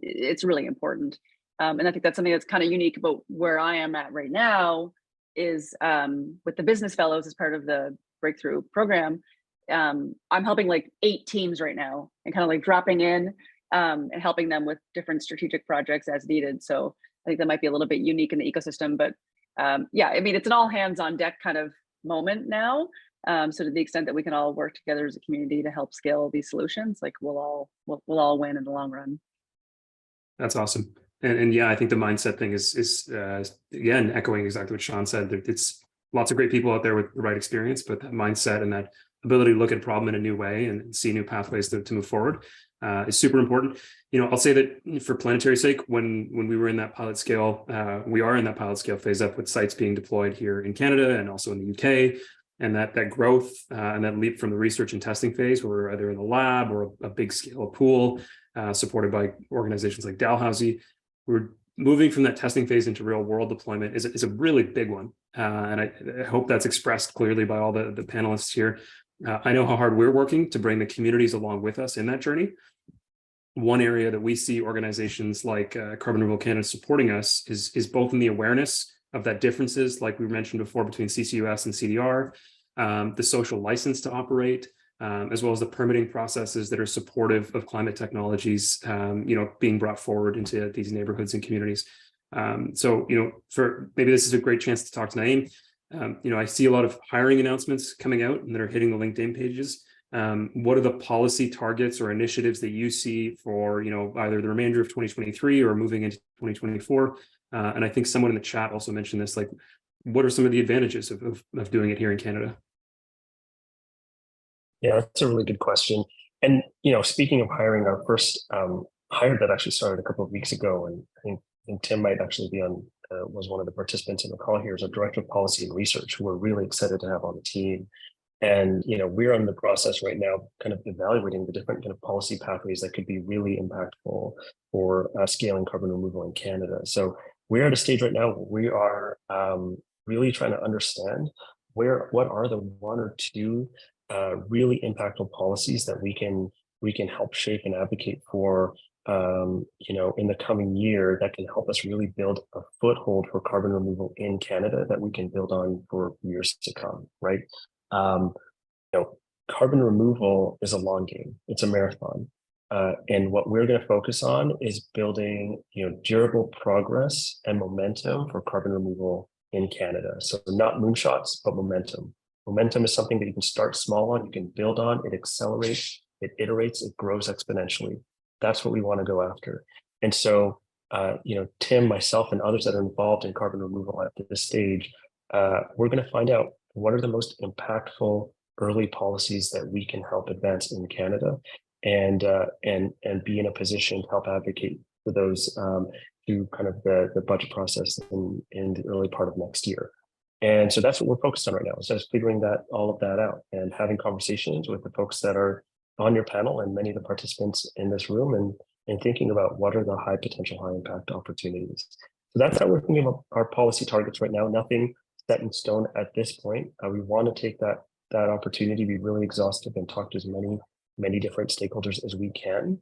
it's really important. And I think that's something that's kind of unique about where I am at right now is with the business fellows as part of the breakthrough program. I'm helping like 8 teams right now and kind of like dropping in and helping them with different strategic projects as needed. So I think that might be a little bit unique in the ecosystem, but it's an all hands on deck kind of moment now. So to the extent that we can all work together as a community to help scale these solutions, like we'll all win in the long run. That's awesome. And yeah, I think the mindset thing is again, echoing exactly what Sean said. It's lots of great people out there with the right experience, but that mindset and that ability to look at a problem in a new way and see new pathways to move forward is super important. You know, I'll say that for Planetary's sake, when we were in that pilot scale, we are in that pilot scale phase up with sites being deployed here in Canada and also in the UK. And that growth and that leap from the research and testing phase, where we're either in the lab or a big scale pool supported by organizations like Dalhousie, we're moving from that testing phase into real world deployment is a really big one. And I hope that's expressed clearly by all the panelists here. I know how hard we're working to bring the communities along with us in that journey. One area that we see organizations like Carbon Removal Canada supporting us is both in the awareness of that differences, like we mentioned before, between CCUS and CDR, the social license to operate, as well as the permitting processes that are supportive of climate technologies, being brought forward into these neighborhoods and communities. So, for maybe this is a great chance to talk to Naeem. I see a lot of hiring announcements coming out and that are hitting the LinkedIn pages. What are the policy targets or initiatives that you see for, either the remainder of 2023 or moving into 2024? And I think someone in the chat also mentioned this, like, what are some of the advantages of doing it here in Canada? Yeah, that's a really good question. And, speaking of hiring, our first hire that actually started a couple of weeks ago, and I think Tim might actually be was one of the participants in the call here, is a director of policy and research, who we're really excited to have on the team. And, we're in the process right now, kind of evaluating the different kind of policy pathways that could be really impactful for scaling carbon removal in Canada. So we're at a stage right now where we are really trying to understand what are the one or two really impactful policies that we can help shape and advocate for, in the coming year, that can help us really build a foothold for carbon removal in Canada that we can build on for years to come, right? Carbon removal is a long game. It's a marathon. And what we're going to focus on is building, durable progress and momentum for carbon removal in Canada. So not moonshots, but momentum. Momentum is something that you can start small on, you can build on, it accelerates, it iterates, it grows exponentially. That's what we want to go after. And so, Tim, myself, and others that are involved in carbon removal at this stage, we're going to find out what are the most impactful early policies that we can help advance in Canada, and be in a position to help advocate for those through kind of the budget process in the early part of next year. And so that's what we're focused on right now, is just figuring all of that out and having conversations with the folks that are on your panel and many of the participants in this room, and thinking about what are the high potential, high impact opportunities. So that's how we're thinking about our policy targets right now. Nothing set in stone at this point. We want to take that opportunity, be really exhaustive, and talk to as many different stakeholders as we can.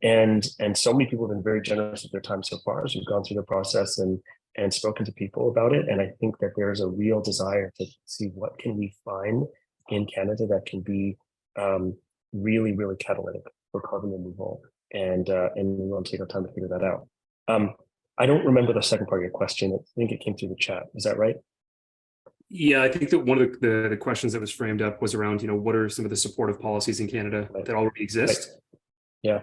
And so many people have been very generous with their time so far as we've gone through the process and spoken to people about it. And I think that there's a real desire to see what can we find in Canada that can be really, really catalytic for carbon removal. And we want to take our time to figure that out. I don't remember the second part of your question. I think it came through the chat. Is that right? Yeah, I think that one of the questions that was framed up was around, what are some of the supportive policies in Canada that already exist? Right.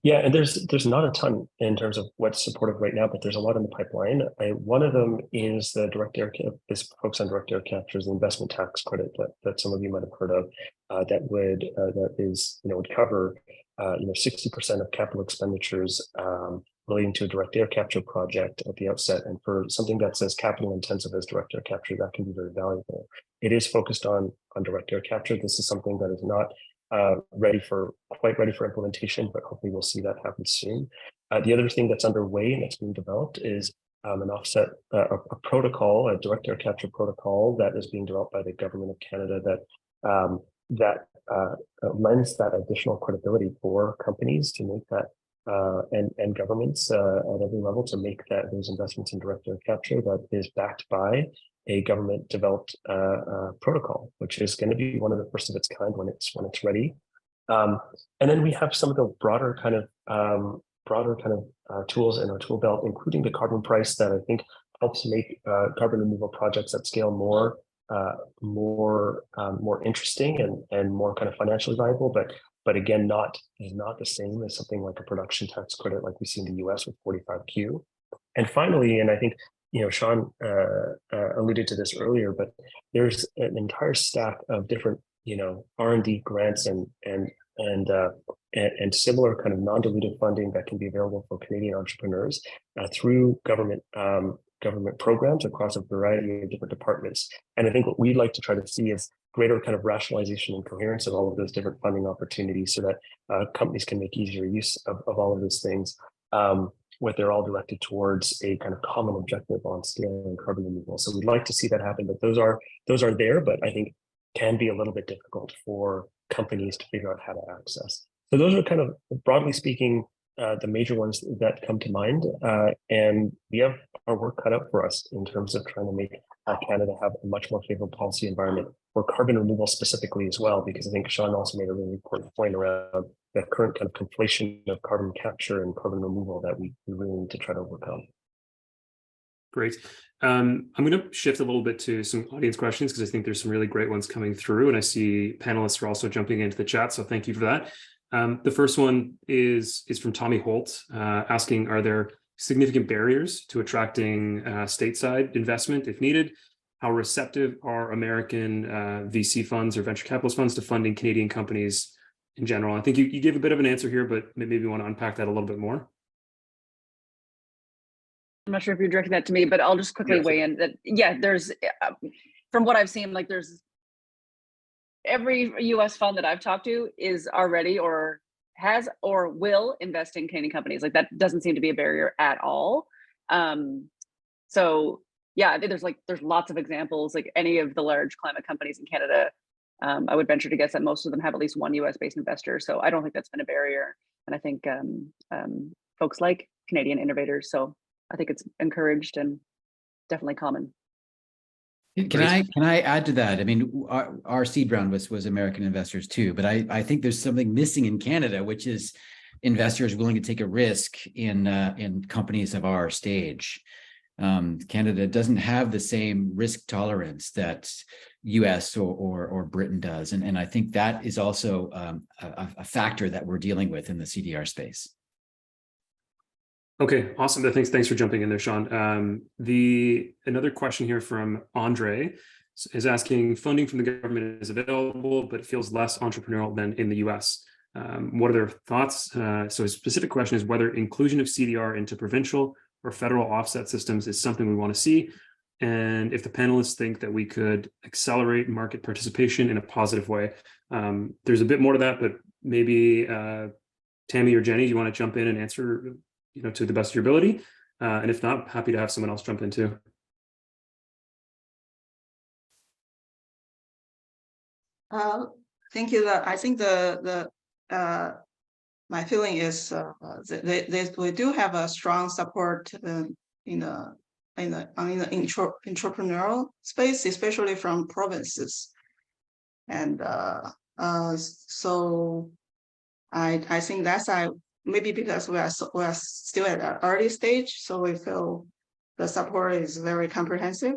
Yeah, and there's not a ton in terms of what's supportive right now, but there's a lot in the pipeline. One of them is the direct air focus on direct air capture, the investment tax credit that some of you might have heard of, that would cover 60% of capital expenditures relating to a direct air capture project at the outset. And for something that's as capital intensive as direct air capture, that can be very valuable. It is focused on direct air capture. This is something that is not quite ready for implementation, but hopefully we'll see that happen soon. The other thing that's underway and that's being developed is an offset, a protocol, a direct air capture protocol that is being developed by the government of Canada that lends that additional credibility for companies to make that, and governments at every level to make those investments in direct air capture that is backed by a government developed protocol, which is going to be one of the first of its kind when it's ready. And then we have some of the broader kind of tools in our tool belt, including the carbon price that I think helps make carbon removal projects at scale more more interesting and more kind of financially viable, but again, is not the same as something like a production tax credit like we see in the US with 45Q. And finally, and I think, Sean alluded to this earlier, but there's an entire stack of different, R&D grants and similar kind of non-dilutive funding that can be available for Canadian entrepreneurs through government programs across a variety of different departments. And I think what we'd like to try to see is greater kind of rationalization and coherence of all of those different funding opportunities so that companies can make easier use of all of those things, what they're all directed towards a kind of common objective on scaling carbon removal. So we'd like to see that happen, but those are there, but I think can be a little bit difficult for companies to figure out how to access. So those are kind of, broadly speaking, the major ones that come to mind. And we have our work cut out for us in terms of trying to make Canada have a much more favorable policy environment for carbon removal specifically as well, because I think Sean also made a really important point around that current kind of conflation of carbon capture and carbon removal that we really need to try to overcome. Great. I'm going to shift a little bit to some audience questions because I think there's some really great ones coming through, and I see panelists are also jumping into the chat, so thank you for that. The first one is from Tommy Holt, asking, are there significant barriers to attracting stateside investment if needed? How receptive are American VC funds or venture capitalist funds to funding Canadian companies in general? I think you gave a bit of an answer here, but maybe you want to unpack that a little bit more. I'm not sure if you're directing that to me, but I'll just quickly weigh in that, yeah, there's, from what I've seen, like there's every US fund that I've talked to is already or has or will invest in Canadian companies. Like that doesn't seem to be a barrier at all. So yeah, there's lots of examples, like any of the large climate companies in Canada. I would venture to guess that most of them have at least one US based investor. So I don't think that's been a barrier. And I think folks like Canadian innovators. So I think it's encouraged and definitely common. Can I add to that? I mean, our seed round was American investors too, but I think there's something missing in Canada, which is investors willing to take a risk in companies of our stage. Canada doesn't have the same risk tolerance that US or Britain does, and I think that is also a factor that we're dealing with in the CDR space. Okay, awesome. Thanks for jumping in there, Sean. Another question here from Andre is asking, funding from the government is available, but it feels less entrepreneurial than in the US. What are their thoughts? So his specific question is whether inclusion of CDR into provincial or federal offset systems is something we want to see. And if the panelists think that we could accelerate market participation in a positive way. There's a bit more to that, but maybe Tammy or Jenny, do you want to jump in and answer to the best of your ability? And if not, happy to have someone else jump in too. Thank you. I think my feeling is we do have a strong support in the entrepreneurial space, especially from provinces, and so I think that's maybe because we are still at an early stage, so we feel the support is very comprehensive.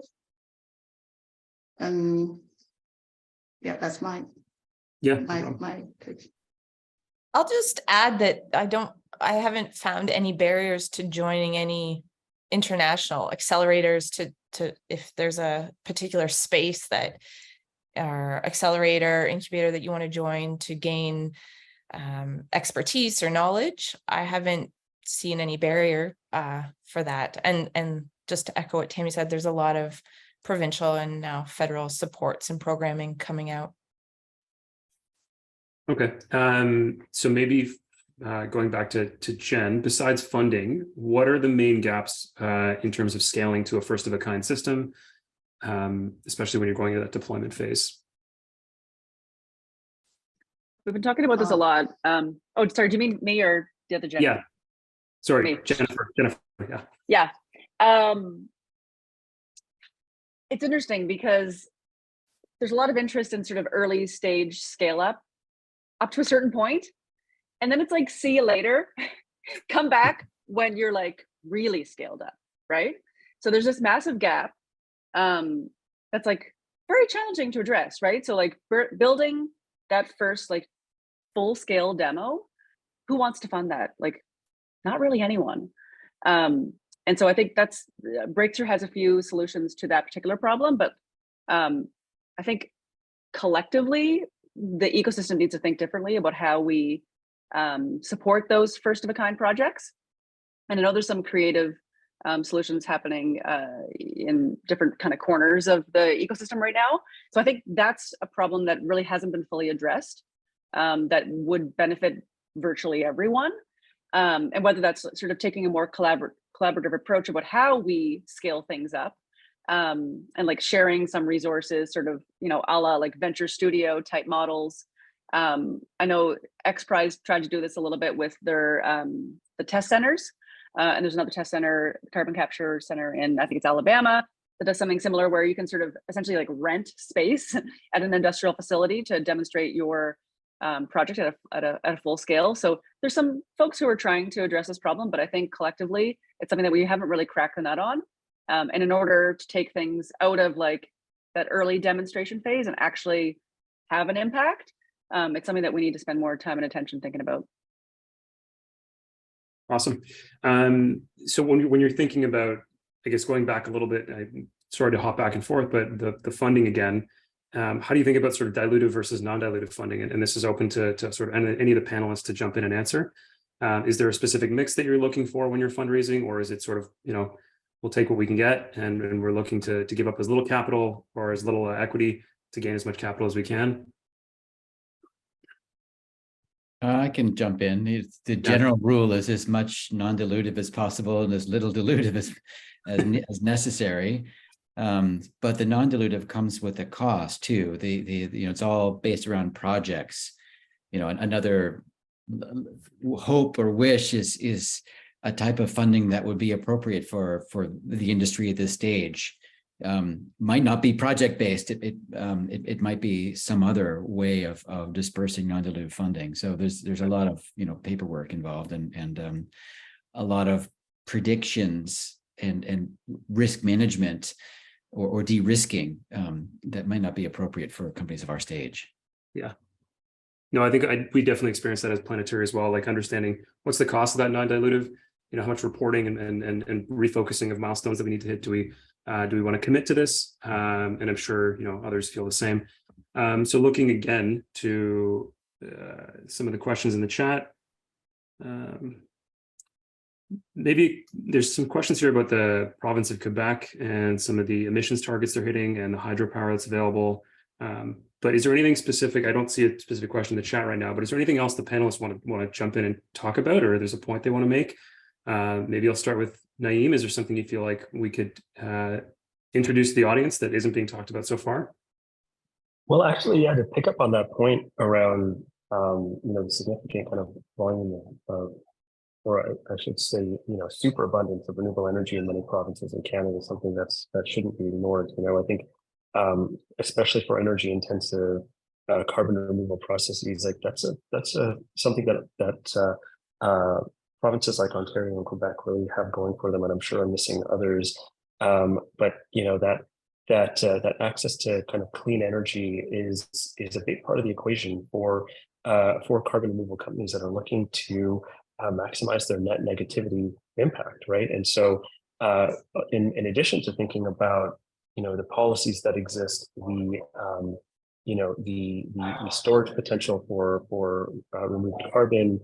And yeah, that's my take. I'll just add that I haven't found any barriers to joining any international accelerators to if there's a particular space that or accelerator incubator that you want to join to gain expertise or knowledge. I haven't seen any barrier for that. And just to echo what Tammy said, there's a lot of provincial and now federal supports and programming coming out. Okay, so maybe going back to Jen, besides funding, what are the main gaps in terms of scaling to a first of a kind system, especially when you're going into that deployment phase? We've been talking about this a lot. Oh, sorry, do you mean me or the other Jen? Yeah, sorry, Me. Jennifer, yeah. Yeah. It's interesting because there's a lot of interest in sort of early stage scale up to a certain point. And then it's like, see you later, come back when you're like really scaled up, right? So there's this massive gap that's like very challenging to address, right? So like building that first like full scale demo, who wants to fund that? Like not really anyone. And so I think that's Breakthrough has a few solutions to that particular problem, but I think collectively the ecosystem needs to think differently about how we support those first of a kind projects. And I know there's some creative solutions happening in different kind of corners of the ecosystem right now. So I think that's a problem that really hasn't been fully addressed that would benefit virtually everyone. And whether that's sort of taking a more collaborative approach about how we scale things up and like sharing some resources, sort of, you know, a la like venture studio type models. I know XPRIZE tried to do this a little bit with their the test centers. And there's another test center, carbon capture center in, I think it's Alabama, that does something similar where you can sort of essentially like rent space at an industrial facility to demonstrate your project at a full scale. So there's some folks who are trying to address this problem, but I think collectively it's something that we haven't really cracked the nut on. And in order to take things out of like that early demonstration phase and actually have an impact, it's something that we need to spend more time and attention thinking about. Awesome. So when you're thinking about, I guess, going back a little bit, I'm sorry to hop back and forth, but the funding again, how do you think about sort of dilutive versus non-dilutive funding? And this is open to sort of any of the panelists to jump in and answer. Is there a specific mix that you're looking for when you're fundraising, or is it sort of, you know, we'll take what we can get and we're looking to give up as little capital or as little equity to gain as much capital as we can? I can jump in. The general rule is as much non-dilutive as possible and as little dilutive as necessary. But the non-dilutive comes with a cost too. You know, it's all based around projects. You know, another hope or wish is a type of funding that would be appropriate for the industry at this stage. Might not be project based. It might be some other way of dispersing non-dilutive funding. So there's a lot of, you know, paperwork involved and a lot of predictions and risk management or de-risking that might not be appropriate for companies of our stage. Yeah. No, I think we definitely experienced that as Planetary as well, like understanding what's the cost of that non-dilutive, you know, how much reporting and refocusing of milestones that we need to hit. Do we want to commit to this? And I'm sure, you know, others feel the same. So looking again to some of the questions in the chat, maybe there's some questions here about the province of Quebec and some of the emissions targets they're hitting and the hydropower that's available. But is there anything specific? I don't see a specific question in the chat right now, but is there anything else the panelists want to jump in and talk about, or there's a point they want to make? Maybe I'll start with Naeem. Is there something you feel like we could introduce to the audience that isn't being talked about so far? Well, actually, yeah, to pick up on that point around, you know, the significant kind of volume of, or I should say, you know, superabundance of renewable energy in many provinces in Canada is something that shouldn't be ignored. You know, I think, especially for energy intensive carbon removal processes, like that's something that provinces like Ontario and Quebec really have going for them, and I'm sure I'm missing others. But you know, that access to kind of clean energy is a big part of the equation for carbon removal companies that are looking to maximize their net negativity impact, right? And so, in addition to thinking about, you know, the policies that exist, you know, the storage potential for removed carbon,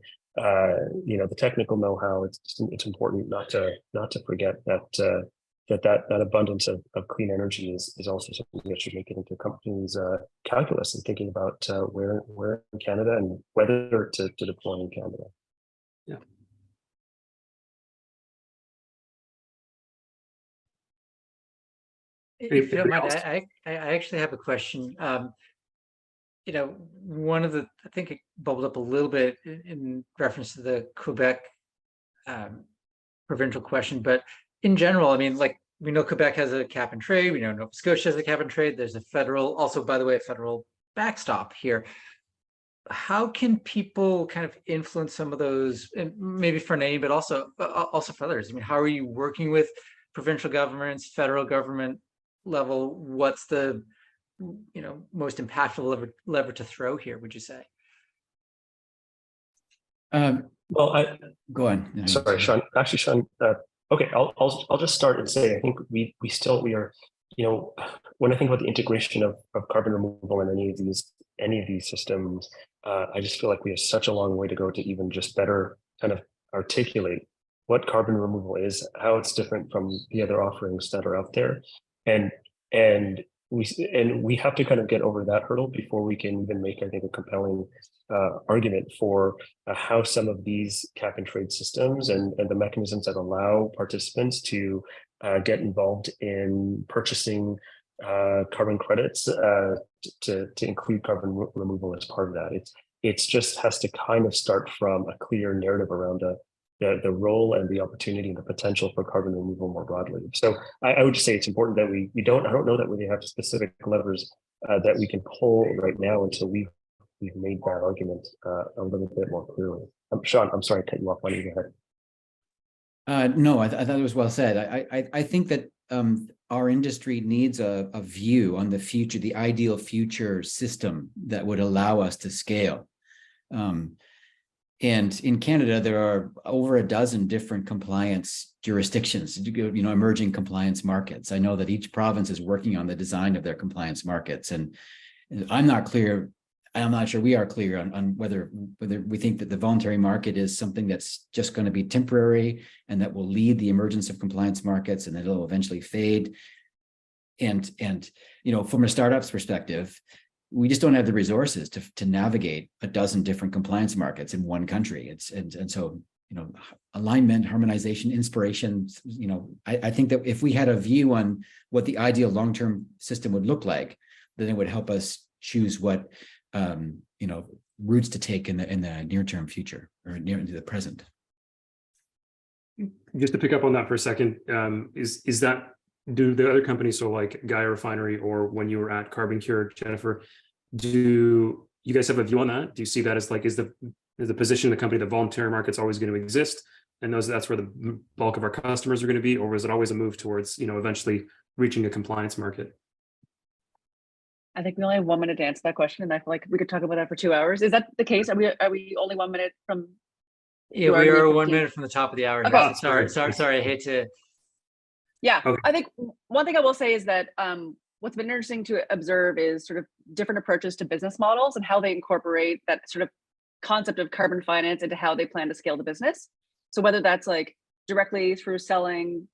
you know, the technical know-how, it's important not to forget that that abundance of clean energy is also something that should make it into companies' calculus and thinking about where in Canada and whether to deploy in Canada. Yeah. If you don't mind, I actually have a question. You know, one of the, I think it bubbled up a little bit in reference to the Quebec provincial question, but in general, I mean, like, we know Quebec has a cap and trade. We know Nova Scotia has a cap and trade. There's a federal, also, by the way, a federal backstop here. How can people kind of influence some of those, and maybe for Naeem, but also for others? I mean, how are you working with provincial governments, federal government level? What's the most impactful lever to throw here, would you say? Well, Go on. sorry, Sean. Actually, Sean. Okay, I'll just start and say I think we are, when I think about the integration of carbon removal in any of these systems, I just feel like we have such a long way to go to even just better kind of articulate what carbon removal is, how it's different from the other offerings that are out there, and we have to kind of get over that hurdle before we can even make, I think, a compelling argument for how some of these cap and trade systems and the mechanisms that allow participants to get involved in purchasing carbon credits to include carbon removal as part of that. It's just has to kind of start from a clear narrative around the role and the opportunity and the potential for carbon removal more broadly. So I would just say it's important that I don't know that we have specific levers that we can pull right now until we've made that argument a little bit more clearly. Sean, I'm sorry to cut you off. Why don't you go ahead? No, I thought it was well said. I think that our industry needs a view on the future, the ideal future system that would allow us to scale. And in Canada, there are over a dozen different compliance jurisdictions, emerging compliance markets. I know that each province is working on the design of their compliance markets, and I'm not sure we are clear on whether we think that the voluntary market is something that's just going to be temporary and that will lead the emergence of compliance markets and that it'll eventually fade. And from a startup's perspective, we just don't have the resources to navigate a dozen different compliance markets in one country. So alignment, harmonization, inspiration. I think that if we had a view on what the ideal long-term system would look like, then it would help us choose what routes to take in the near-term future or near into the present. Just to pick up on that for a second, is that, do the other companies, so like Gaia Refinery or when you were at CarbonCure, Jennifer, do you guys have a view on that? Do you see that as like, is the position of the company the voluntary market's always going to exist and that's where the bulk of our customers are going to be, or was it always a move towards eventually reaching a compliance market? I think we only have 1 minute to answer that question, and I feel like we could talk about that for 2 hours. Is that the case? Are we only 1 minute from? Yeah, we are 1 minute from the top of the hour. Okay. Sorry. I hate to. Yeah, okay. I think one thing I will say is that what's been interesting to observe is sort of different approaches to business models and how they incorporate that sort of concept of carbon finance into how they plan to scale the business. So whether that's like directly through selling,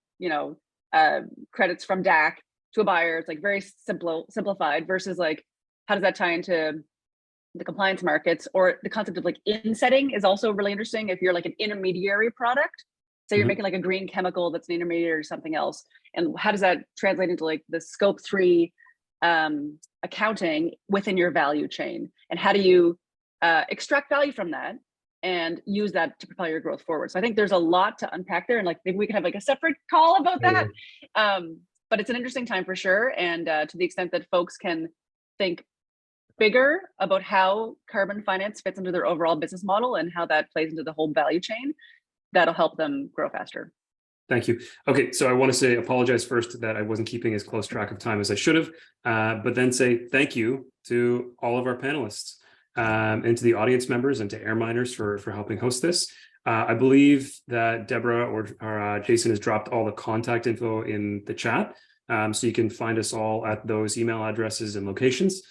credits from DAC to a buyer, it's like very simplified versus like, how does that tie into the compliance markets? Or the concept of like insetting is also really interesting. If you're like an intermediary product, so you're making like a green chemical that's an intermediary or something else. And how does that translate into like the scope 3 accounting within your value chain? And how do you extract value from that and use that to propel your growth forward? So I think there's a lot to unpack there, and like maybe we can have like a separate call about that. But it's an interesting time for sure. And to the extent that folks can think bigger about how carbon finance fits into their overall business model and how that plays into the whole value chain, that'll help them grow faster. Thank you. Okay, so I want to apologize first that I wasn't keeping as close track of time as I should have, but then say thank you to all of our panelists and to the audience members and to Airminers for helping host this. I believe that Deborah or Jason has dropped all the contact info in the chat, so you can find us all at those email addresses and locations.